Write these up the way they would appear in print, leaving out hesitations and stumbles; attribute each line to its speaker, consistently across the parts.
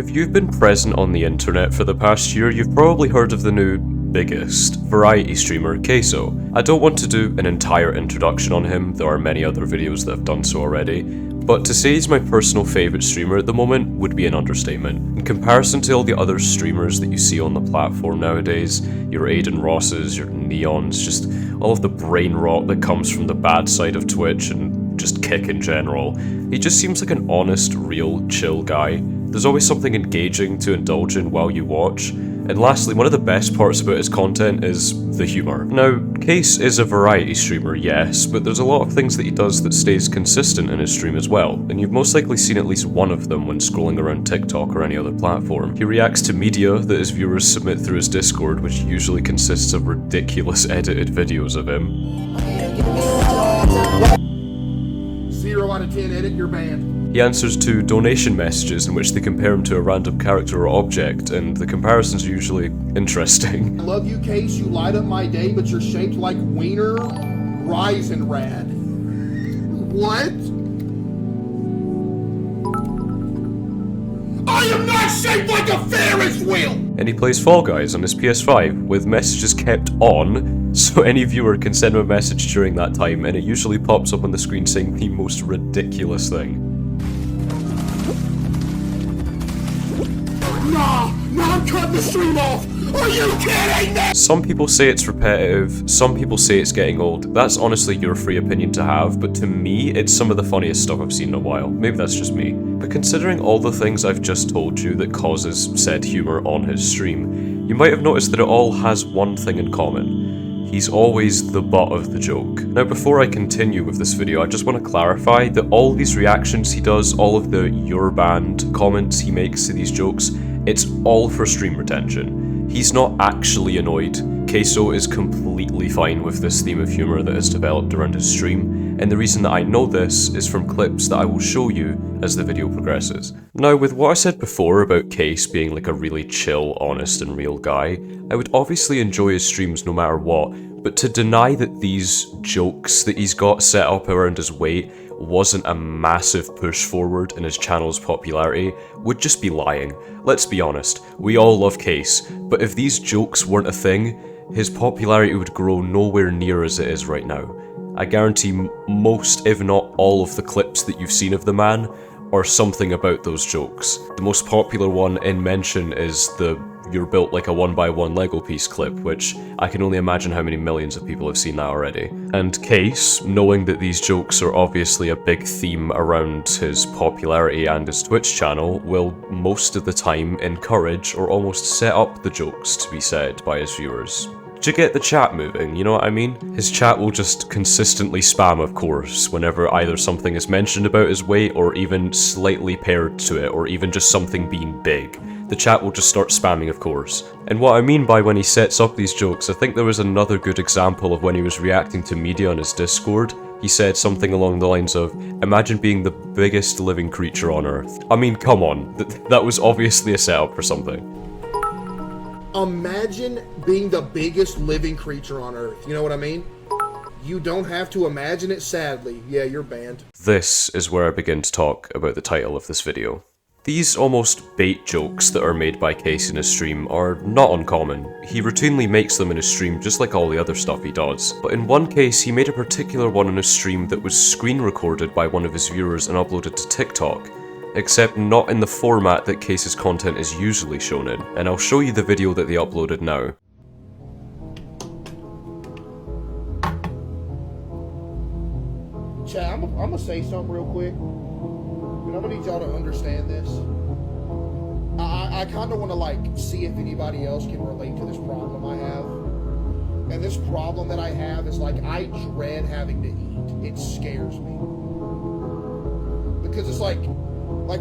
Speaker 1: If you've been present on the internet for the past year, you've probably heard of the new biggest variety streamer, CaseOh. I don't want to do an entire introduction on him, there are many other videos that have done so already, but to say he's my personal favourite streamer at the moment would be an understatement. In comparison to all the other streamers that you see on the platform nowadays, your Aiden Rosses, your Neons, just all of the brain rot that comes from the bad side of Twitch and just Kick in general, he just seems like an honest, real, chill guy. There's always something engaging to indulge in while you watch. And lastly, one of the best parts about his content is the humour. Now, Case is a variety streamer, yes, but there's a lot of things that he does that stays consistent in his stream as well, and you've most likely seen at least one of them when scrolling around TikTok or any other platform. He reacts to media that his viewers submit through his Discord, which usually consists of ridiculous edited videos of him.
Speaker 2: 0 out of 10 edit, you're banned.
Speaker 1: He answers to donation messages in which they compare him to a random character or object, and the comparisons are usually interesting.
Speaker 2: I love you, Case, you light up my day, but you're shaped like wiener, Raisenrad. What? I am not shaped like a Ferris wheel!
Speaker 1: And he plays Fall Guys on his PS5, with messages kept on, so any viewer can send him a message during that time, and it usually pops up on the screen saying the most ridiculous thing.
Speaker 2: No, I'm cutting the stream off! Are you kidding me?
Speaker 1: Some people say it's repetitive, some people say it's getting old. That's honestly your free opinion to have, but to me, it's some of the funniest stuff I've seen in a while. Maybe that's just me. But considering all the things I've just told you that causes said humour on his stream, you might have noticed that it all has one thing in common. He's always the butt of the joke. Now before I continue with this video, I just want to clarify that all these reactions he does, all of the "you're banned" comments he makes to these jokes, it's all for stream retention. He's not actually annoyed. CaseOh is completely fine with this theme of humour that has developed around his stream, and the reason that I know this is from clips that I will show you as the video progresses. Now, with what I said before about Case being like a really chill, honest and real guy, I would obviously enjoy his streams no matter what, but to deny that these jokes that he's got set up around his weight wasn't a massive push forward in his channel's popularity would just be lying. Let's be honest, we all love Case, but if these jokes weren't a thing, his popularity would grow nowhere near as it is right now. I guarantee most, if not all, of the clips that you've seen of the man are something about those jokes. The most popular one in mention is the "you're built like a 1x1 Lego piece" clip, which I can only imagine how many millions of people have seen that already. And Case, knowing that these jokes are obviously a big theme around his popularity and his Twitch channel, will most of the time encourage or almost set up the jokes to be said by his viewers. To get the chat moving, you know what I mean? His chat will just consistently spam, of course, whenever either something is mentioned about his weight or even slightly paired to it, or even just something being big. The chat will just start spamming, of course. And what I mean by when he sets up these jokes, I think there was another good example of when he was reacting to media on his Discord. He said something along the lines of, "Imagine being the biggest living creature on Earth." I mean, come on, that was obviously a setup for something.
Speaker 2: Imagine being the biggest living creature on Earth. You know what I mean? You don't have to imagine it, sadly. Yeah, you're banned.
Speaker 1: This is where I begin to talk about the title of this video. These almost bait jokes that are made by Case in his stream are not uncommon. He routinely makes them in his stream just like all the other stuff he does. But in one case, he made a particular one in his stream that was screen recorded by one of his viewers and uploaded to TikTok. Except not in the format that Case's content is usually shown in, and I'll show you the video that they uploaded now.
Speaker 2: Chat, I'm gonna say something real quick, and I'm gonna need y'all to understand this. I kind of want to like see if anybody else can relate to this problem I have. And this problem that I have is like I dread having to eat. It scares me. Because it's like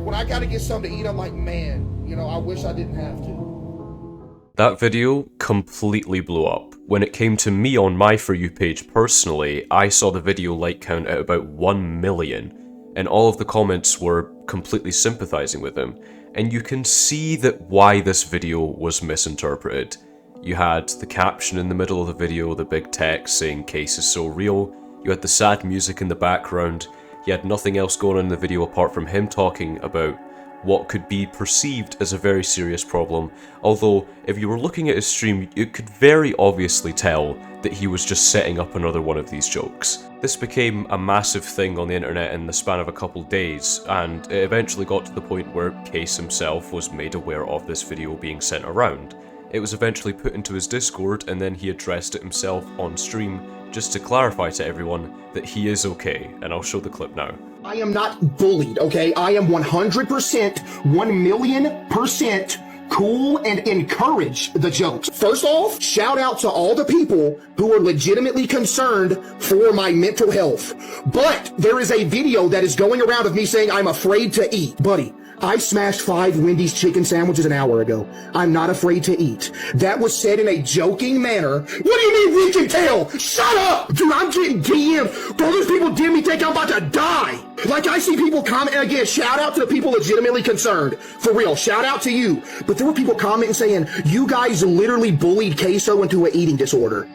Speaker 2: when I gotta get something to eat, I'm like, man, you know, I wish I didn't have to.
Speaker 1: That video completely blew up. When it came to me on my For You page personally, I saw the video like count at about 1 million, and all of the comments were completely sympathizing with him. And you can see that why this video was misinterpreted. You had the caption in the middle of the video, the big text saying "Case is so real." You had the sad music in the background. He had nothing else going on in the video apart from him talking about what could be perceived as a very serious problem, although if you were looking at his stream, you could very obviously tell that he was just setting up another one of these jokes. This became a massive thing on the internet in the span of a couple days, and it eventually got to the point where Case himself was made aware of this video being sent around. It was eventually put into his Discord, and then he addressed it himself on stream, just to clarify to everyone that he is okay, and I'll show the clip now.
Speaker 2: I am not bullied, okay? I am 100%, 1,000,000% cool and encourage the jokes. First off, shout out to all the people who are legitimately concerned for my mental health. But there is a video that is going around of me saying I'm afraid to eat. Buddy, I smashed 5 Wendy's chicken sandwiches an hour ago. I'm not afraid to eat. That was said in a joking manner. What do you mean we can tell? Shut up! Dude, I'm getting DM'd. Bro, those people DM me think I'm about to die. Like, I see people comment, and again, shout out to the people legitimately concerned. For real, shout out to you. But there were people commenting saying, you guys literally bullied CaseO into an eating disorder.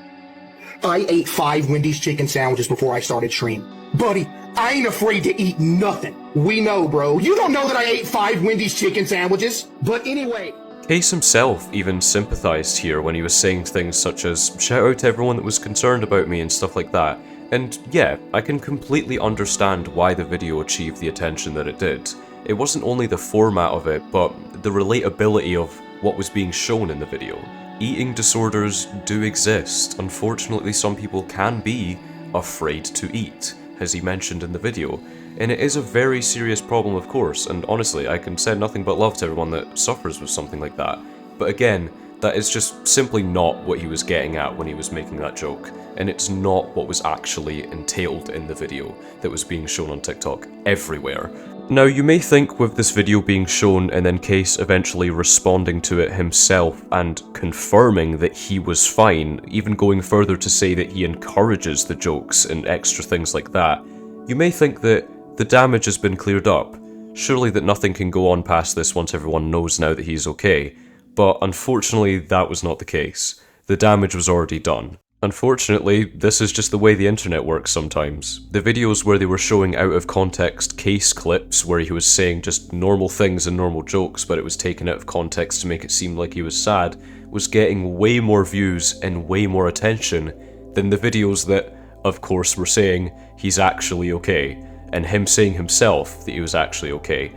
Speaker 2: I ate 5 Wendy's chicken sandwiches before I started stream. Buddy, I ain't afraid to eat nothing. We know, bro. You don't know that I ate 5 Wendy's chicken sandwiches. But anyway.
Speaker 1: Case himself even sympathized here when he was saying things such as, shout out to everyone that was concerned about me and stuff like that. And yeah, I can completely understand why the video achieved the attention that it did. It wasn't only the format of it, but the relatability of what was being shown in the video. Eating disorders do exist. Unfortunately, some people can be afraid to eat, as he mentioned in the video. And it is a very serious problem, of course, and honestly, I can send nothing but love to everyone that suffers with something like that. But again, that is just simply not what he was getting at when he was making that joke, and it's not what was actually entailed in the video that was being shown on TikTok everywhere. Now, you may think with this video being shown and then Case eventually responding to it himself and confirming that he was fine, even going further to say that he encourages the jokes and extra things like that, you may think that the damage has been cleared up. Surely that nothing can go on past this once everyone knows now that he's okay. But unfortunately, that was not the case. The damage was already done. Unfortunately, this is just the way the internet works sometimes. The videos where they were showing out of context Case clips where he was saying just normal things and normal jokes, but it was taken out of context to make it seem like he was sad, was getting way more views and way more attention than the videos that, of course, were saying he's actually okay, and him saying himself that he was actually okay.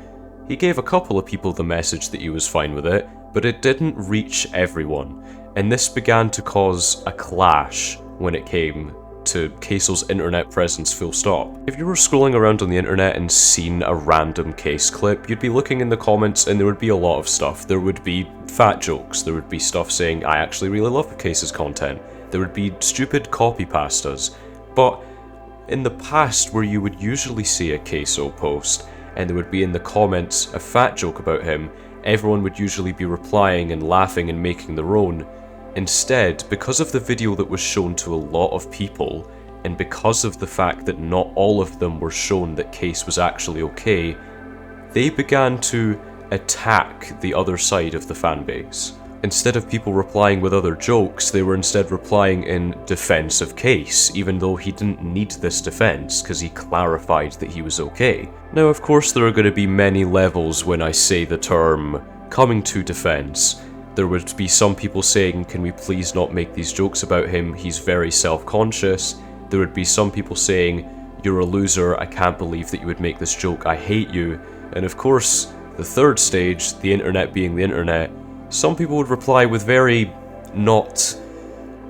Speaker 1: He gave a couple of people the message that he was fine with it, but it didn't reach everyone, and this began to cause a clash when it came to CaseOh's internet presence full stop. If you were scrolling around on the internet and seen a random Case clip, you'd be looking in the comments and there would be a lot of stuff. There would be fat jokes, there would be stuff saying, I actually really love Case's content, there would be stupid copy pastas, but in the past where you would usually see a CaseOh post and there would be in the comments a fat joke about him, everyone would usually be replying and laughing and making their own. Instead, because of the video that was shown to a lot of people, and because of the fact that not all of them were shown that Case was actually okay, they began to attack the other side of the fanbase. Instead of people replying with other jokes, they were instead replying in defense of Case, even though he didn't need this defense because he clarified that he was okay. Now, of course, there are going to be many levels when I say the term coming to defense. There would be some people saying, can we please not make these jokes about him, he's very self-conscious. There would be some people saying, you're a loser, I can't believe that you would make this joke, I hate you. And of course, the third stage, the internet being the internet, some people would reply with very not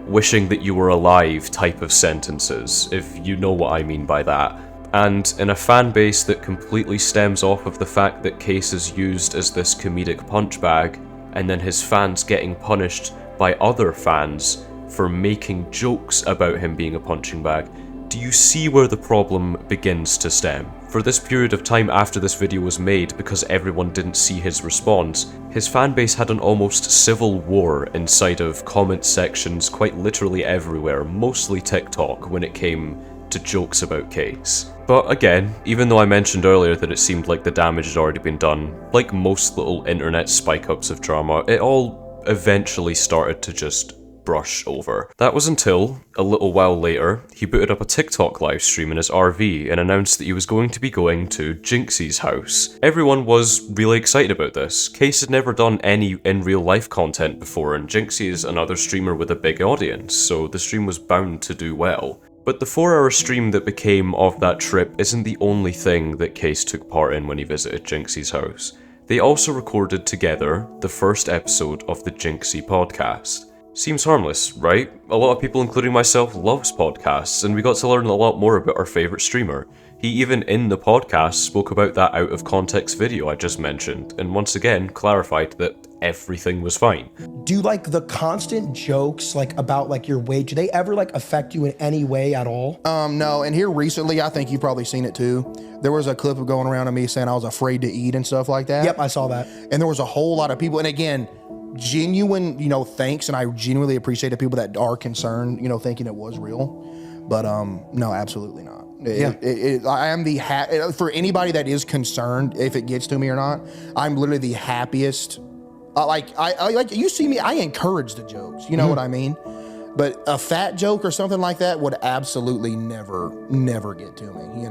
Speaker 1: wishing that you were alive type of sentences, if you know what I mean by that. And in a fan base that completely stems off of the fact that Case is used as this comedic punch bag, and then his fans getting punished by other fans for making jokes about him being a punching bag, do you see where the problem begins to stem? For this period of time after this video was made, because everyone didn't see his response, his fanbase had an almost civil war inside of comment sections quite literally everywhere, mostly TikTok, when it came to jokes about Case. But again, even though I mentioned earlier that it seemed like the damage had already been done, like most little internet spike-ups of drama, it all eventually started to just brush over. That was until, a little while later, he booted up a TikTok livestream in his RV and announced that he was going to be going to Jinxie's house. Everyone was really excited about this. Case had never done any in real life content before, and Jinxie is another streamer with a big audience, so the stream was bound to do well. But the 4-hour stream that became of that trip isn't the only thing that Case took part in when he visited Jinxie's house. They also recorded together the first episode of the Jinxie podcast. Seems harmless, right? A lot of people, including myself, loves podcasts, and we got to learn a lot more about our favourite streamer. He even in the podcast spoke about that out of context video I just mentioned, and once again clarified that everything was fine.
Speaker 3: Do like the constant jokes like about like your weight, do they ever like affect you in any way at all?
Speaker 2: No, and here recently, I think you've probably seen it too. There was a clip of going around of me saying I was afraid to eat and stuff like that.
Speaker 3: Yep, I saw that.
Speaker 2: And there was a whole lot of people, and again, genuine, thanks, and I genuinely appreciate the people that are concerned, thinking it was real. But no, absolutely not. I am for anybody that is concerned if it gets to me or not, I'm literally the happiest. Like you see me, I encourage the jokes. You know what I mean? But a fat joke or something like that would absolutely never get to me.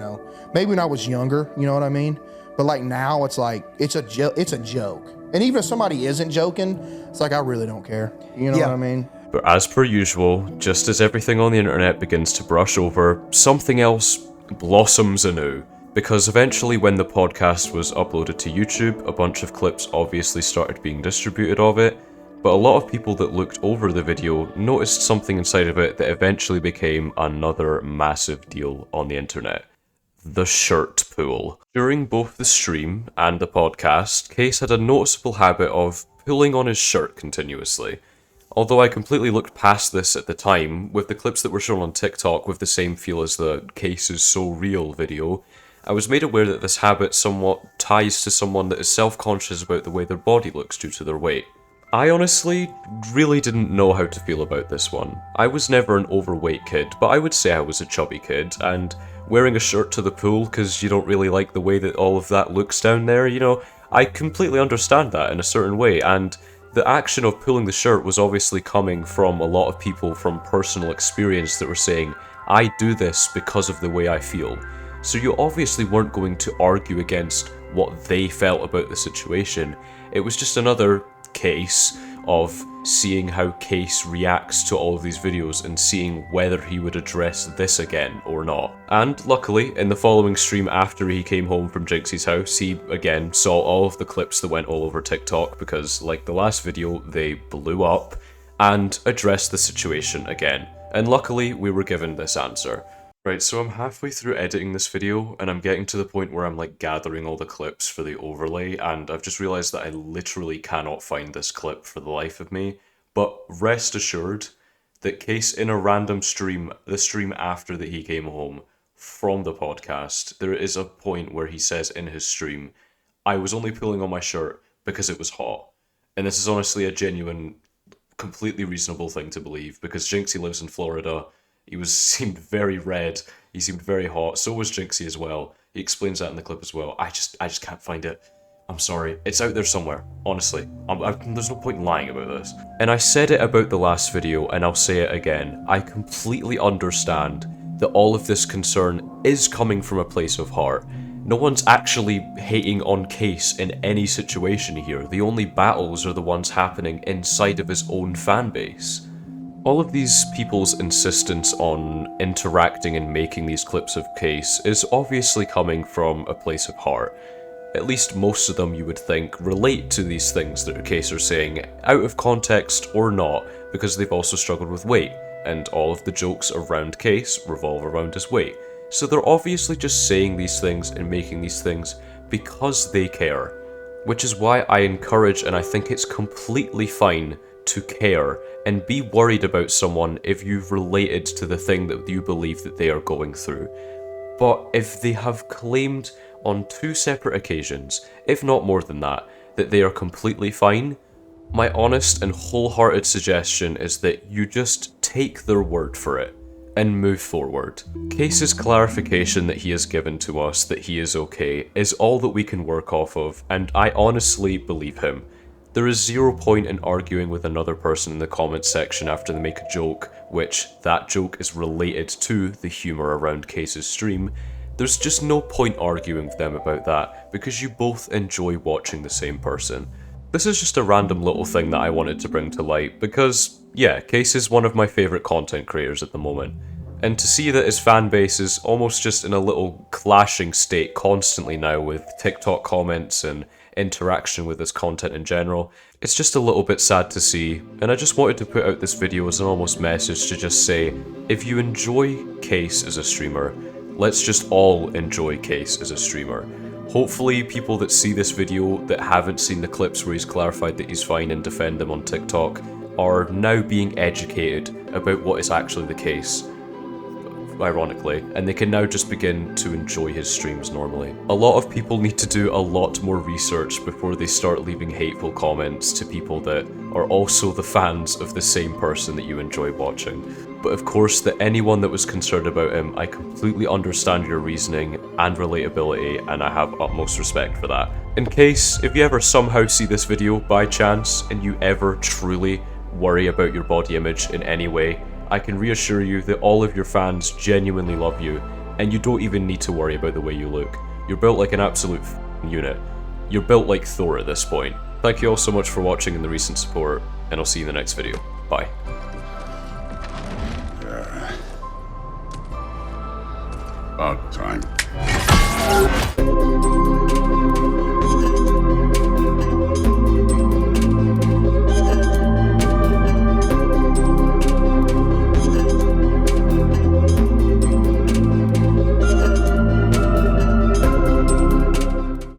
Speaker 2: Maybe when I was younger, you know what I mean? But like now, it's like it's a joke. And even if somebody isn't joking, it's like I really don't care. You know what I mean?
Speaker 1: But as per usual, just as everything on the internet begins to brush over, something else blossoms anew. Because eventually when the podcast was uploaded to YouTube, a bunch of clips obviously started being distributed of it, but a lot of people that looked over the video noticed something inside of it that eventually became another massive deal on the internet. The shirt pull. During both the stream and the podcast, Case had a noticeable habit of pulling on his shirt continuously. Although I completely looked past this at the time, with the clips that were shown on TikTok with the same feel as the Case is so real video, I was made aware that this habit somewhat ties to someone that is self-conscious about the way their body looks due to their weight. I honestly really didn't know how to feel about this one. I was never an overweight kid, but I would say I was a chubby kid, and wearing a shirt to the pool because you don't really like the way that all of that looks down there, I completely understand that in a certain way, and the action of pulling the shirt was obviously coming from a lot of people from personal experience that were saying, I do this because of the way I feel. So you obviously weren't going to argue against what they felt about the situation. It was just another case of seeing how Case reacts to all of these videos and seeing whether he would address this again or not. And luckily, in the following stream after he came home from Jinxie's house, he again saw all of the clips that went all over TikTok because, like the last video, they blew up, and addressed the situation again. And luckily, we were given this answer. Right, so I'm halfway through editing this video, and I'm getting to the point where I'm like gathering all the clips for the overlay, and I've just realized that I literally cannot find this clip for the life of me. But rest assured that Case in a random stream, the stream after that he came home from the podcast, there is a point where he says in his stream, I was only pulling on my shirt because it was hot. And this is honestly a genuine, completely reasonable thing to believe, because Jinxie lives in Florida. He seemed very red. He seemed very hot. So was Jinxie as well. He explains that in the clip as well. I just can't find it. I'm sorry. It's out there somewhere. Honestly. There's no point in lying about this. And I said it about the last video, and I'll say it again. I completely understand that all of this concern is coming from a place of heart. No one's actually hating on Case in any situation here. The only battles are the ones happening inside of his own fanbase. All of these people's insistence on interacting and making these clips of Case is obviously coming from a place of heart. At least most of them, you would think, relate to these things that Case are saying, out of context or not, because they've also struggled with weight, and all of the jokes around Case revolve around his weight. So they're obviously just saying these things and making these things because they care. Which is why I encourage, and I think it's completely fine to care and be worried about someone if you've related to the thing that you believe that they are going through. But if they have claimed on 2 separate occasions, if not more than that, that they are completely fine, my honest and wholehearted suggestion is that you just take their word for it and move forward. Case's clarification that he has given to us that he is okay is all that we can work off of, and I honestly believe him. There is zero point in arguing with another person in the comments section after they make a joke, which that joke is related to the humour around Case's stream. There's just no point arguing with them about that, because you both enjoy watching the same person. This is just a random little thing that I wanted to bring to light, because, yeah, Case is one of my favourite content creators at the moment. And to see that his fanbase is almost just in a little clashing state constantly now with TikTok comments and interaction with his content in general, it's just a little bit sad to see, and I just wanted to put out this video as an almost message to just say, if you enjoy Case as a streamer, let's just all enjoy Case as a streamer. Hopefully people that see this video that haven't seen the clips where he's clarified that he's fine and defend him on TikTok are now being educated about what is actually the case, ironically, and they can now just begin to enjoy his streams normally. A lot of people need to do a lot more research before they start leaving hateful comments to people that are also the fans of the same person that you enjoy watching. But of course, that anyone that was concerned about him, I completely understand your reasoning and relatability, and I have utmost respect for that. In case, if you ever somehow see this video by chance, and you ever truly worry about your body image in any way, I can reassure you that all of your fans genuinely love you, and you don't even need to worry about the way you look. You're built like an absolute unit. You're built like Thor at this point. Thank you all so much for watching and the recent support, and I'll see you in the next video. Bye.
Speaker 4: About time.